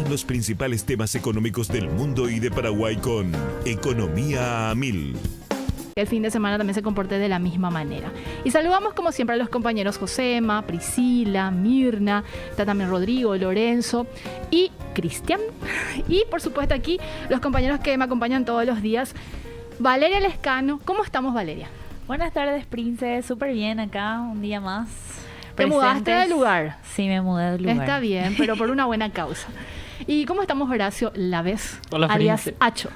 son los principales temas económicos del mundo y de Paraguay con Economía a Mil. El fin de semana también se comporte de la misma manera. Y saludamos como siempre a los compañeros Josema, Priscila, Mirna, está también Rodrigo, Lorenzo y Cristian. Y por supuesto aquí los compañeros que me acompañan todos los días. Valeria Lescano, ¿cómo estamos, Valeria? Buenas tardes, Prince, súper bien acá, un día más. ¿Te mudaste de lugar? Sí, me mudé de lugar. Está bien, pero por una buena causa. ¿Y cómo estamos, Horacio Laves? Hola, alias Prince. Acho.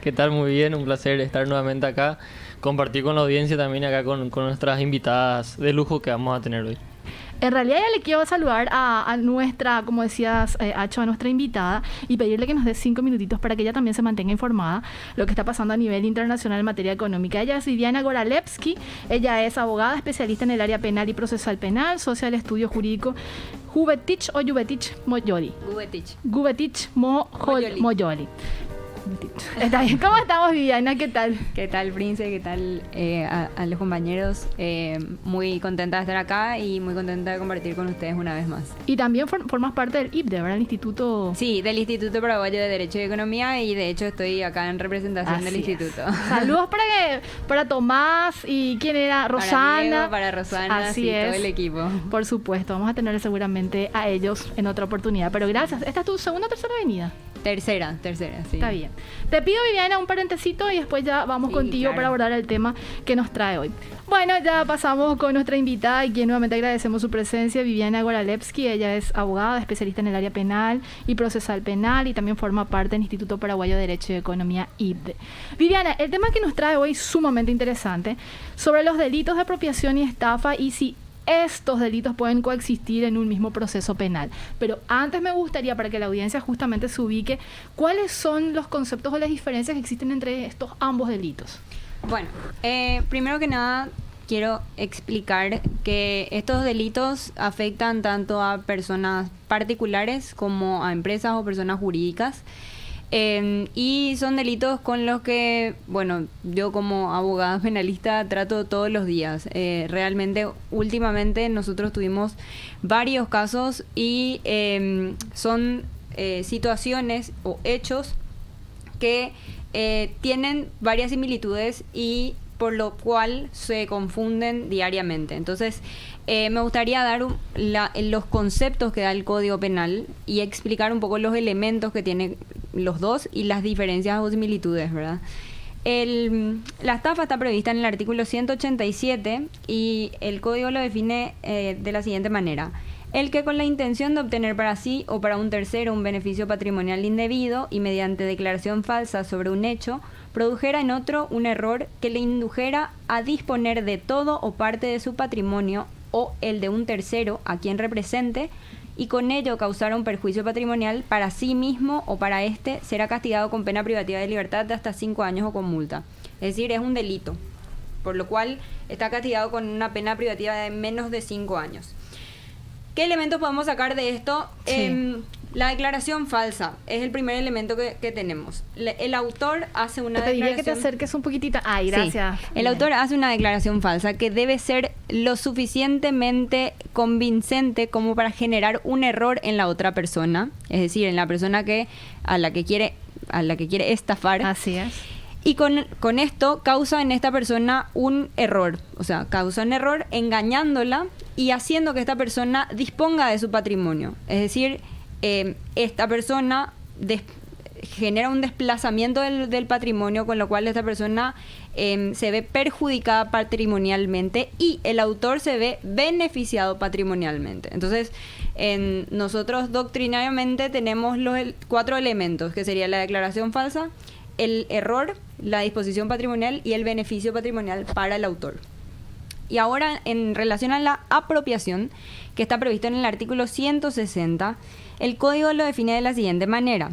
¿Qué tal? Muy bien, un placer estar nuevamente acá, compartir con la audiencia también acá con nuestras invitadas de lujo que vamos a tener hoy. En realidad ya le quiero saludar a nuestra, como decías, Acho, a nuestra invitada y pedirle que nos dé 5 minutitos para que ella también se mantenga informada lo que está pasando a nivel internacional en materia económica. Ella es Viviana Goralevsky, ella es abogada especialista en el área penal y procesal penal, socia del estudio jurídico Gubetich o Gubetich Moyoli. Gubetich Moyoli. Está bien. ¿Cómo estamos, Viviana? ¿Qué tal? ¿Qué tal, Prince? ¿Qué tal a los compañeros? Muy contenta de estar acá y muy contenta de compartir con ustedes una vez más. Y también formas parte del IPDE, ¿verdad? El Instituto... Sí, del Instituto Paraguayo de Derecho y Economía, y de hecho estoy acá en representación del instituto. Saludos para Tomás y ¿quién era? Rosana. Para Diego, para Rosana, así sí, es. todo el equipo. Por supuesto, vamos a tener seguramente a ellos en otra oportunidad. Pero gracias. ¿Esta es tu segunda o tercera venida? Tercera, sí. Está bien. Te pido, Viviana, un parentecito y después ya vamos contigo claro, para abordar el tema que nos trae hoy. Bueno, ya pasamos con nuestra invitada y quien nuevamente agradecemos su presencia, Viviana Goralevsky. Ella es abogada, especialista en el área penal y procesal penal y también forma parte del Instituto Paraguayo de Derecho y Economía, IPDE. Viviana, el tema que nos trae hoy es sumamente interesante sobre los delitos de apropiación y estafa y si estos delitos pueden coexistir en un mismo proceso penal. Pero antes me gustaría, para que la audiencia justamente se ubique, ¿cuáles son los conceptos o las diferencias que existen entre estos ambos delitos? Bueno, primero que nada quiero explicar que estos delitos afectan tanto a personas particulares como a empresas o personas jurídicas. Y son delitos con los que, bueno, yo como abogada penalista trato todos los días. Realmente, últimamente nosotros tuvimos varios casos y son situaciones o hechos que tienen varias similitudes y por lo cual se confunden diariamente. Entonces, me gustaría dar los conceptos que da el Código Penal y explicar un poco los elementos que tienen los dos y las diferencias o similitudes, ¿verdad? La estafa está prevista en el artículo 187 y el Código lo define de la siguiente manera. El que con la intención de obtener para sí o para un tercero un beneficio patrimonial indebido y mediante declaración falsa sobre un hecho, produjera en otro un error que le indujera a disponer de todo o parte de su patrimonio o el de un tercero a quien represente y con ello causara un perjuicio patrimonial para sí mismo o para éste, será castigado con pena privativa de libertad de hasta 5 años o con multa. Es decir, es un delito, por lo cual está castigado con una pena privativa de menos de 5 años. ¿Qué elementos podemos sacar de esto? Sí. La declaración falsa es el primer elemento que tenemos. El autor hace una Te pediría declaración... que te acerques un poquitito. Ay, gracias. Sí. El autor hace una declaración falsa que debe ser lo suficientemente convincente como para generar un error en la otra persona, es decir, en la persona a la que quiere estafar. Así es. Y con esto causa en esta persona un error, o sea, causa un error engañándola y haciendo que esta persona disponga de su patrimonio. Es decir, esta persona genera un desplazamiento del patrimonio, con lo cual esta persona se ve perjudicada patrimonialmente y el autor se ve beneficiado patrimonialmente. Entonces, nosotros doctrinariamente tenemos los 4 elementos, que sería la declaración falsa, el error, la disposición patrimonial y el beneficio patrimonial para el autor. Y ahora, en relación a la apropiación, que está previsto en el artículo 160, el Código lo define de la siguiente manera.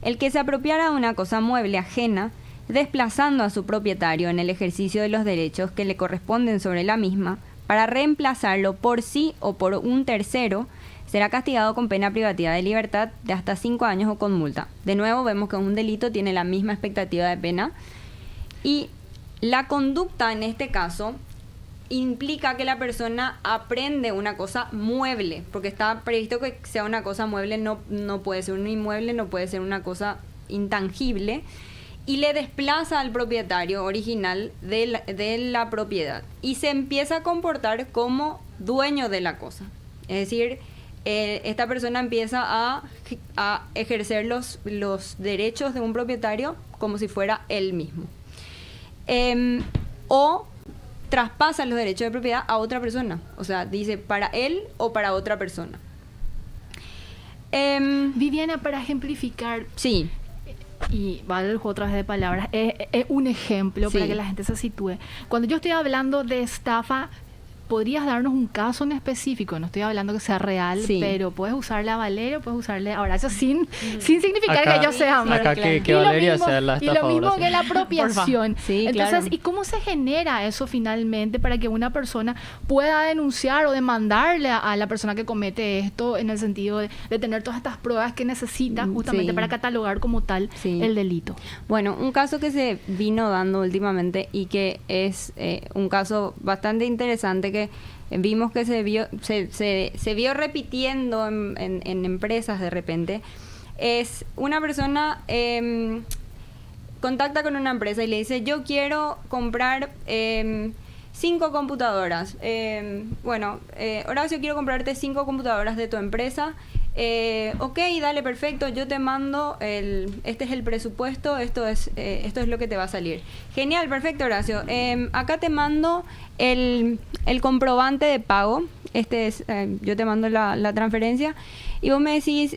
El que se apropiara de una cosa mueble ajena, desplazando a su propietario en el ejercicio de los derechos que le corresponden sobre la misma, para reemplazarlo por sí o por un tercero, será castigado con pena privativa de libertad de hasta 5 años o con multa. De nuevo, vemos que un delito tiene la misma expectativa de pena. Y la conducta en este caso implica que la persona aprende una cosa mueble, porque está previsto que sea una cosa mueble, no puede ser un inmueble, no puede ser una cosa intangible, y le desplaza al propietario original de la propiedad y se empieza a comportar como dueño de la cosa. Es decir, esta persona empieza a ejercer los derechos de un propietario como si fuera él mismo. O traspasa los derechos de propiedad a otra persona. O sea, dice para él o para otra persona. Viviana, para ejemplificar, Sí. y vale el juego otra vez de palabras, es un ejemplo Sí. para que la gente se sitúe. Cuando yo estoy hablando de estafa, ¿podrías darnos un caso en específico? No estoy hablando que sea real, Sí. pero puedes usarle a Valeria, puedes usarle a Horacio sin significar Acá- que yo sea acá Amber. que Y lo Valeria mismo- sea la Y lo estafadora, mismo sí. que la apropiación. Sí, Entonces, claro. ¿y cómo se genera eso finalmente para que una persona pueda denunciar o demandarle a la persona que comete esto en el sentido de tener todas estas pruebas que necesita justamente Sí. para catalogar como tal Sí. el delito? Bueno, un caso que se vino dando últimamente y que es un caso bastante interesante que vimos que se vio repitiendo en empresas de repente, es una persona contacta con una empresa y le dice, yo quiero comprar 5 computadoras. Horacio, quiero comprarte 5 computadoras de tu empresa. Ok, dale, perfecto, yo te mando este es el presupuesto, esto es lo que te va a salir. Genial, perfecto, Horacio. Acá te mando el comprobante de pago. Yo te mando la transferencia y vos me decís,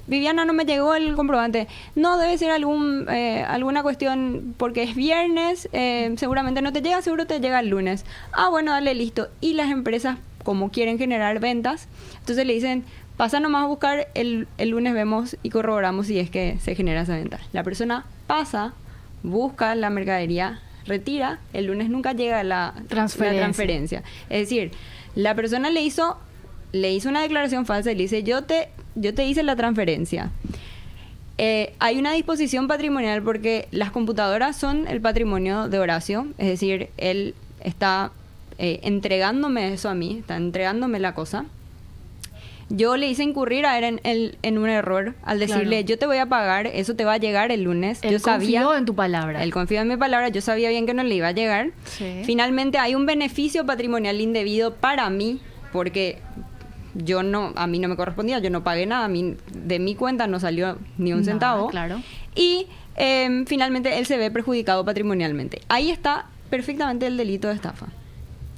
Viviana, no me llegó el comprobante. No, debe ser alguna cuestión porque es viernes, seguramente no te llega, seguro te llega el lunes. Ah, bueno, dale, listo. Y las empresas, como quieren generar ventas, entonces le dicen, pasa nomás a buscar, el lunes vemos y corroboramos si es que se genera esa venta. La persona pasa, busca la mercadería, retira, el lunes nunca llega la transferencia. Es decir, la persona le hizo una declaración falsa y le dice, yo te hice la transferencia. Hay una disposición patrimonial porque las computadoras son el patrimonio de Horacio, es decir, él está entregándome eso a mí, está entregándome la cosa. Yo le hice incurrir a él en un error al decirle, Claro. yo te voy a pagar, eso te va a llegar el lunes. Él yo sabía, confió en tu palabra. él confió en mi palabra, yo sabía bien que no le iba a llegar. Sí. Finalmente hay un beneficio patrimonial indebido para mí, porque a mí no me correspondía, yo no pagué nada, de mi cuenta no salió ni un Nada, centavo. claro. Y finalmente él se ve perjudicado patrimonialmente. Ahí está perfectamente el delito de estafa.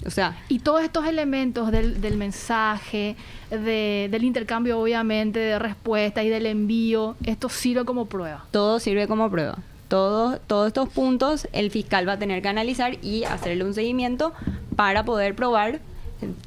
O sea, Y todos estos elementos del mensaje, del intercambio obviamente, de respuesta y del envío, esto sirve como prueba. todo sirve como prueba. Todos estos puntos el fiscal va a tener que analizar y hacerle un seguimiento para poder probar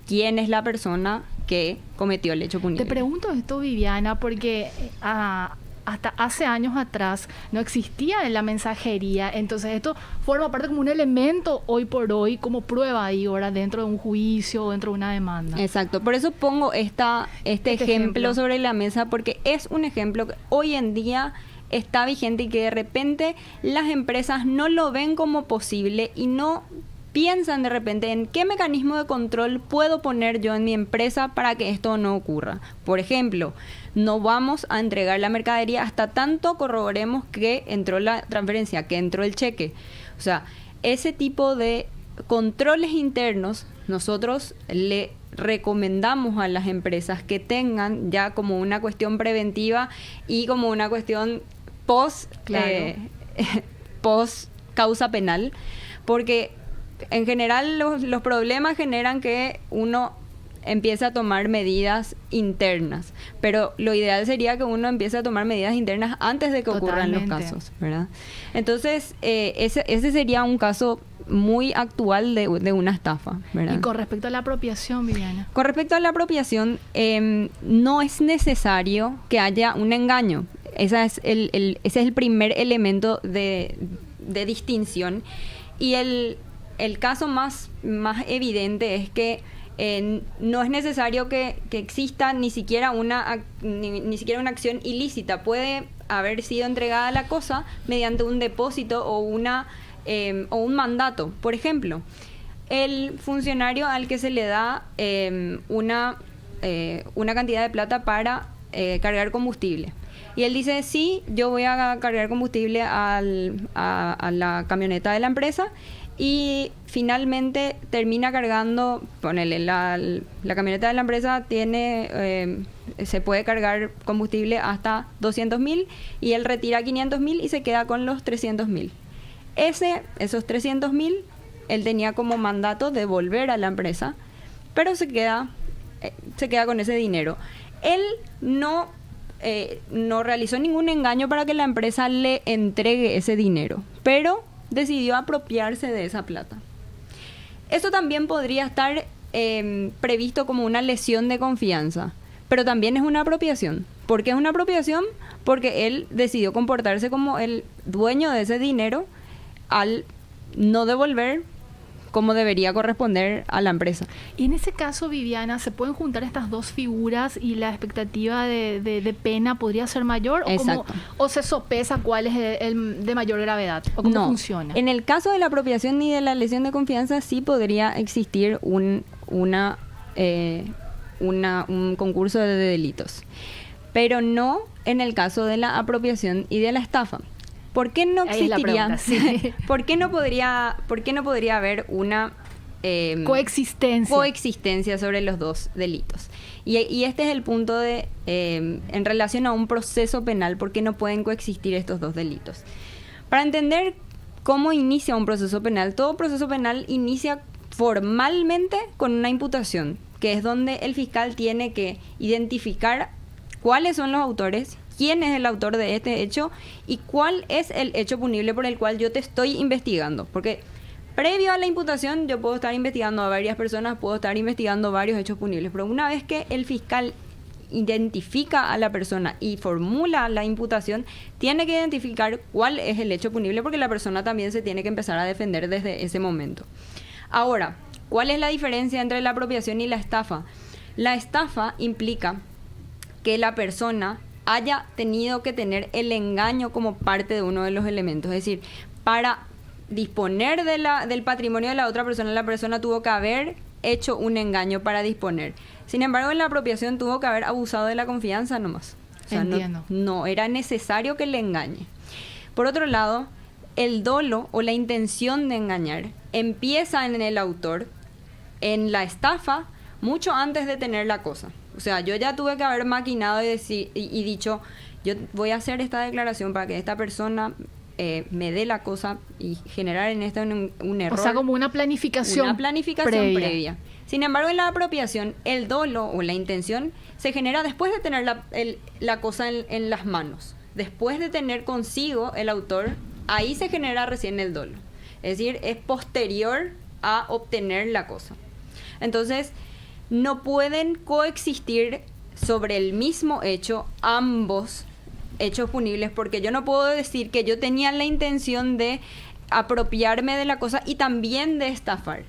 quién es la persona que cometió el hecho punible. Te pregunto esto, Viviana, porque hasta hace años atrás no existía la mensajería, entonces esto forma parte como un elemento hoy por hoy, como prueba ahí ahora dentro de un juicio o dentro de una demanda. Exacto, por eso pongo este ejemplo ejemplo. sobre la mesa, porque es un ejemplo que hoy en día está vigente y que de repente las empresas no lo ven como posible y no piensan de repente en qué mecanismo de control puedo poner yo en mi empresa para que esto no ocurra. Por ejemplo, no vamos a entregar la mercadería hasta tanto corroboremos que entró la transferencia, que entró el cheque. O sea, ese tipo de controles internos nosotros le recomendamos a las empresas que tengan ya como una cuestión preventiva y como una cuestión post causa penal, porque en general los problemas generan que uno empiece a tomar medidas internas, pero lo ideal sería que uno empiece a tomar medidas internas antes de que ocurran los Totalmente. casos, ¿verdad? Entonces, ese sería un caso muy actual de una estafa, ¿verdad? Y con respecto a la apropiación, Viviana. Con respecto a la apropiación, no es necesario que haya un engaño. Ese es el primer elemento de distinción. Y el caso más evidente es que no es necesario que exista ni siquiera una acción ilícita. Puede haber sido entregada la cosa mediante un depósito o un mandato. Por ejemplo, el funcionario al que se le da una cantidad de plata para cargar combustible. Y él dice, sí, yo voy a cargar combustible a la camioneta de la empresa, y finalmente termina cargando, ponele, la camioneta de la empresa se puede cargar combustible hasta 200.000 y él retira 500.000 y se queda con los 300.000. Esos 300.000 él tenía como mandato devolver a la empresa, pero se queda con ese dinero. Él no realizó ningún engaño para que la empresa le entregue ese dinero, pero decidió apropiarse de esa plata. Eso también podría estar previsto como una lesión de confianza, pero también es una apropiación. ¿Por qué es una apropiación? Porque él decidió comportarse como el dueño de ese dinero al no devolver como debería corresponder a la empresa. Y en ese caso, Viviana, ¿se pueden juntar estas dos figuras y la expectativa de pena podría ser mayor? ¿O se sopesa cuál es el de mayor gravedad? ¿O cómo funciona? En el caso de la apropiación y de la lesión de confianza sí podría existir un concurso de delitos, pero no en el caso de la apropiación y de la estafa. ¿Por qué no existiría? Pregunta, sí. ¿Por qué no podría haber una coexistencia sobre los dos delitos? Y este es el punto en relación a un proceso penal, ¿por qué no pueden coexistir estos dos delitos? Para entender cómo inicia un proceso penal, todo proceso penal inicia formalmente con una imputación, que es donde el fiscal tiene que identificar cuáles son los autores, quién es el autor de este hecho y cuál es el hecho punible por el cual yo te estoy investigando. Porque previo a la imputación yo puedo estar investigando a varias personas, puedo estar investigando varios hechos punibles, pero una vez que el fiscal identifica a la persona y formula la imputación, tiene que identificar cuál es el hecho punible, porque la persona también se tiene que empezar a defender desde ese momento. Ahora, ¿cuál es la diferencia entre la apropiación y la estafa? La estafa implica que la persona haya tenido que tener el engaño como parte de uno de los elementos. Es decir, para disponer del patrimonio de la otra persona, la persona tuvo que haber hecho un engaño para disponer. Sin embargo, en la apropiación tuvo que haber abusado de la confianza nomás. O sea, entiendo. No era necesario que le engañe. Por otro lado, el dolo o la intención de engañar empieza en el autor, en la estafa, mucho antes de tener la cosa. O sea, yo ya tuve que haber maquinado y dicho, yo voy a hacer esta declaración para que esta persona me dé la cosa y generar en esto un error. O sea, como una planificación. Una planificación previa. Sin embargo, en la apropiación, el dolo o la intención se genera después de tener la cosa en las manos. Después de tener consigo el autor, ahí se genera recién el dolo. Es decir, es posterior a obtener la cosa. Entonces, no pueden coexistir sobre el mismo hecho ambos hechos punibles, porque yo no puedo decir que yo tenía la intención de apropiarme de la cosa y también de estafar.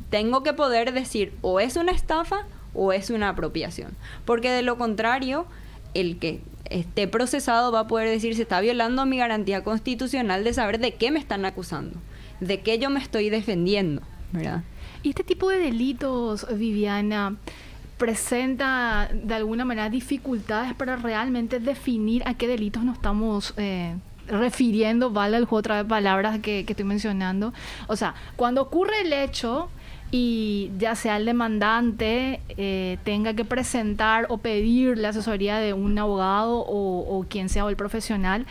Tengo que poder decir o es una estafa o es una apropiación, porque de lo contrario, el que esté procesado va a poder decir, se está violando mi garantía constitucional de saber de qué me están acusando, de qué yo me estoy defendiendo, ¿verdad? Y este tipo de delitos, Viviana, presenta de alguna manera dificultades para realmente definir a qué delitos nos estamos refiriendo, vale el juego otra vez palabras que estoy mencionando. O sea, cuando ocurre el hecho y ya sea el demandante tenga que presentar o pedir la asesoría de un abogado o quien sea o el profesional,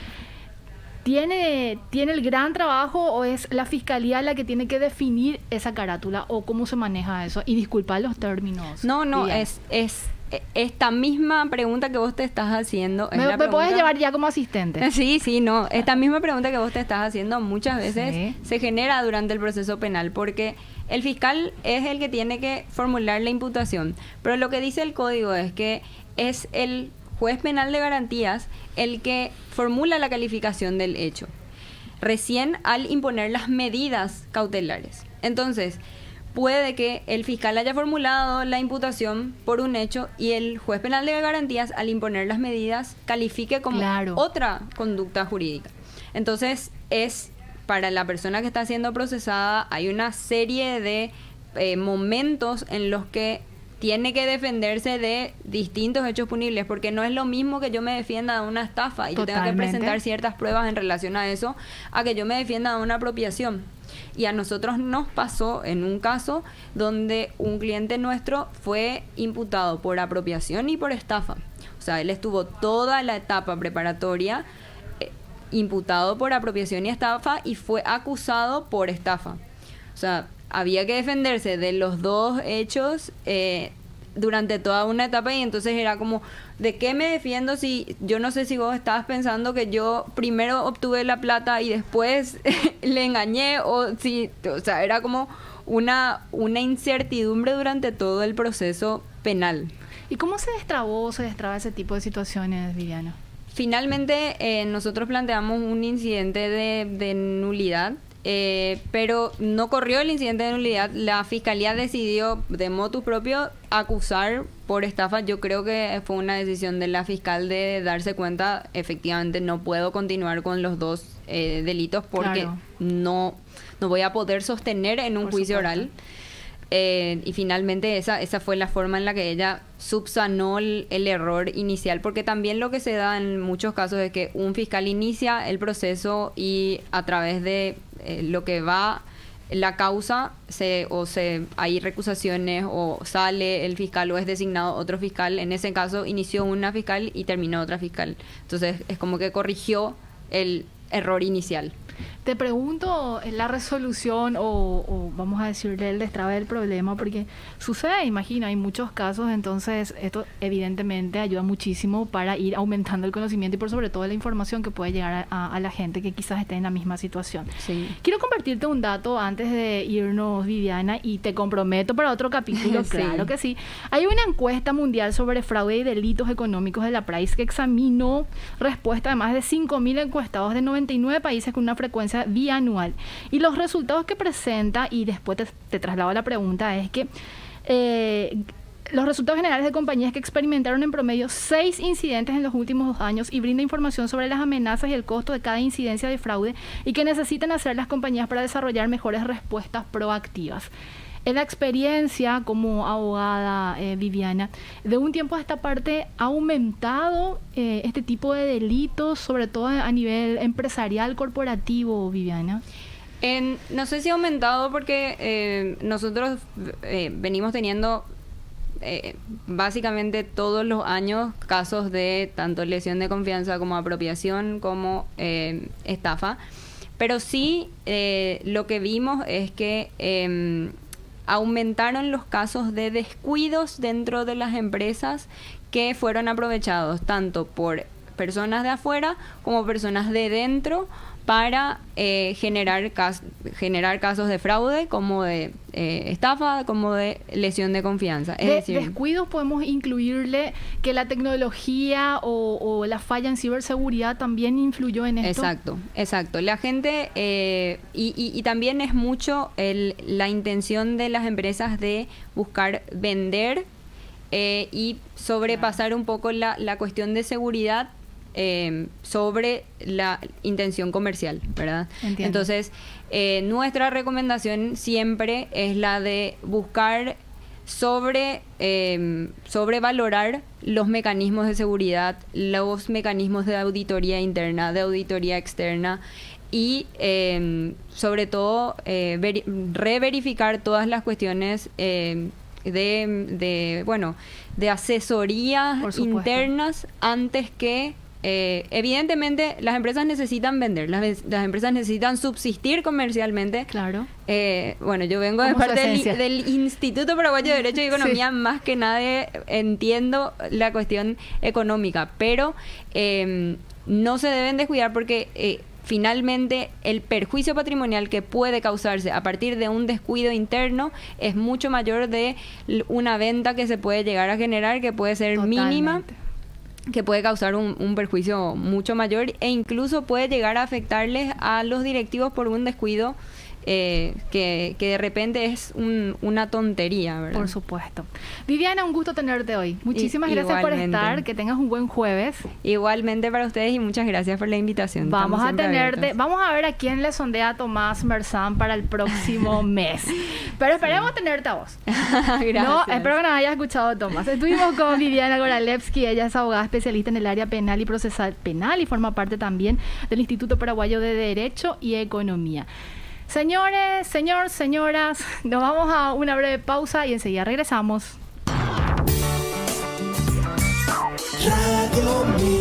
¿Tiene el gran trabajo o es la fiscalía la que tiene que definir esa carátula o cómo se maneja eso? Y disculpa los términos. No, es esta misma pregunta que vos te estás haciendo. ¿Me puedes llevar ya como asistente? Sí, no. Esta misma pregunta que vos te estás haciendo muchas veces se genera durante el proceso penal, porque el fiscal es el que tiene que formular la imputación. Pero lo que dice el código es que es el juez penal de garantías el que formula la calificación del hecho, recién al imponer las medidas cautelares. Entonces, puede que el fiscal haya formulado la imputación por un hecho y el juez penal de garantías, al imponer las medidas, califique como otra conducta jurídica. Entonces, para la persona que está siendo procesada hay una serie de momentos en los que tiene que defenderse de distintos hechos punibles, porque no es lo mismo que yo me defienda de una estafa y yo tenga que Totalmente. presentar ciertas pruebas en relación a eso, a que yo me defienda de una apropiación. Y a nosotros nos pasó en un caso donde un cliente nuestro fue imputado por apropiación y por estafa. O sea, él estuvo toda la etapa preparatoria imputado por apropiación y estafa y fue acusado por estafa. O sea, había que defenderse de los dos hechos durante toda una etapa y entonces era como, ¿de qué me defiendo si yo no sé si vos estabas pensando que yo primero obtuve la plata y después le engañé? O sea, era como una incertidumbre durante todo el proceso penal. ¿Y cómo se destraba ese tipo de situaciones, Viviana? Finalmente, nosotros planteamos un incidente de nulidad, pero no corrió el incidente de nulidad. La fiscalía decidió de motu propio acusar por estafa. Yo creo que fue una decisión de la fiscal de darse cuenta, efectivamente no puedo continuar con los dos delitos porque Claro. no voy a poder sostener en un Por juicio supuesto. oral. Y finalmente esa fue la forma en la que ella subsanó el error inicial, porque también lo que se da en muchos casos es que un fiscal inicia el proceso y a través de lo que va la causa hay recusaciones o sale el fiscal o es designado otro fiscal. En ese caso inició una fiscal y terminó otra fiscal. Entonces es como que corrigió el error inicial. Te pregunto la resolución o vamos a decirle el destrabe del problema, porque sucede, imagino, hay muchos casos, entonces esto evidentemente ayuda muchísimo para ir aumentando el conocimiento y por sobre todo la información que puede llegar a la gente que quizás esté en la misma situación. Sí. Quiero compartirte un dato antes de irnos, Viviana, y te comprometo para otro capítulo, Sí. claro que sí. Hay una encuesta mundial sobre fraude y delitos económicos de la Price que examinó respuesta de más de 5.000 encuestados de 99 países con una frecuencia bianual. Y los resultados que presenta, y después te traslado la pregunta, es que los resultados generales de compañías que experimentaron en promedio 6 incidentes en los últimos 2 años y brinda información sobre las amenazas y el costo de cada incidencia de fraude y que necesitan hacer las compañías para desarrollar mejores respuestas proactivas. En la experiencia como abogada, Viviana, de un tiempo a esta parte, ¿ha aumentado este tipo de delitos, sobre todo a nivel empresarial, corporativo, Viviana? No sé si ha aumentado porque nosotros venimos teniendo básicamente todos los años casos de tanto lesión de confianza como apropiación como estafa. Pero sí lo que vimos es que aumentaron los casos de descuidos dentro de las empresas que fueron aprovechados tanto por personas de afuera como personas de dentro para generar casos de fraude, como de estafa, como de lesión de confianza. Es decir, descuidos podemos incluirle que la tecnología o la falla en ciberseguridad también influyó en esto. Exacto. La gente, y también es mucho la intención de las empresas de buscar vender y sobrepasar un poco la cuestión de seguridad sobre la intención comercial, ¿verdad? Entiendo. Entonces, nuestra recomendación siempre es la de buscar sobrevalorar los mecanismos de seguridad, los mecanismos de auditoría interna, de auditoría externa y sobre todo reverificar todas las cuestiones de asesoría Por supuesto. internas antes que evidentemente las empresas necesitan vender, las empresas necesitan subsistir comercialmente. Claro. Yo vengo de Como su parte esencia. del Instituto Paraguayo de Derecho y Economía, Sí. más que nadie entiendo la cuestión económica, pero no se deben descuidar porque finalmente el perjuicio patrimonial que puede causarse a partir de un descuido interno es mucho mayor de una venta que se puede llegar a generar, que puede ser mínima, Totalmente. que puede causar un perjuicio mucho mayor e incluso puede llegar a afectarles a los directivos por un descuido que de repente es una tontería, ¿verdad? Por supuesto. Viviana, un gusto tenerte hoy. Muchísimas gracias por Igualmente. estar. Que tengas un buen jueves. Igualmente para ustedes y muchas gracias por la invitación. Vamos Estamos a siempre tenerte, abiertos. vamos a ver a quién le sondea a Tomás Merzán para el próximo mes. Pero esperemos tenerte a vos. Gracias. No, espero que nos hayas escuchado, Tomás. Estuvimos con Viviana Goralevsky, ella es abogada especialista en el área penal y procesal penal y forma parte también del Instituto Paraguayo de Derecho y Economía. Señores, señoras, nos vamos a una breve pausa y enseguida regresamos. Radio Mil.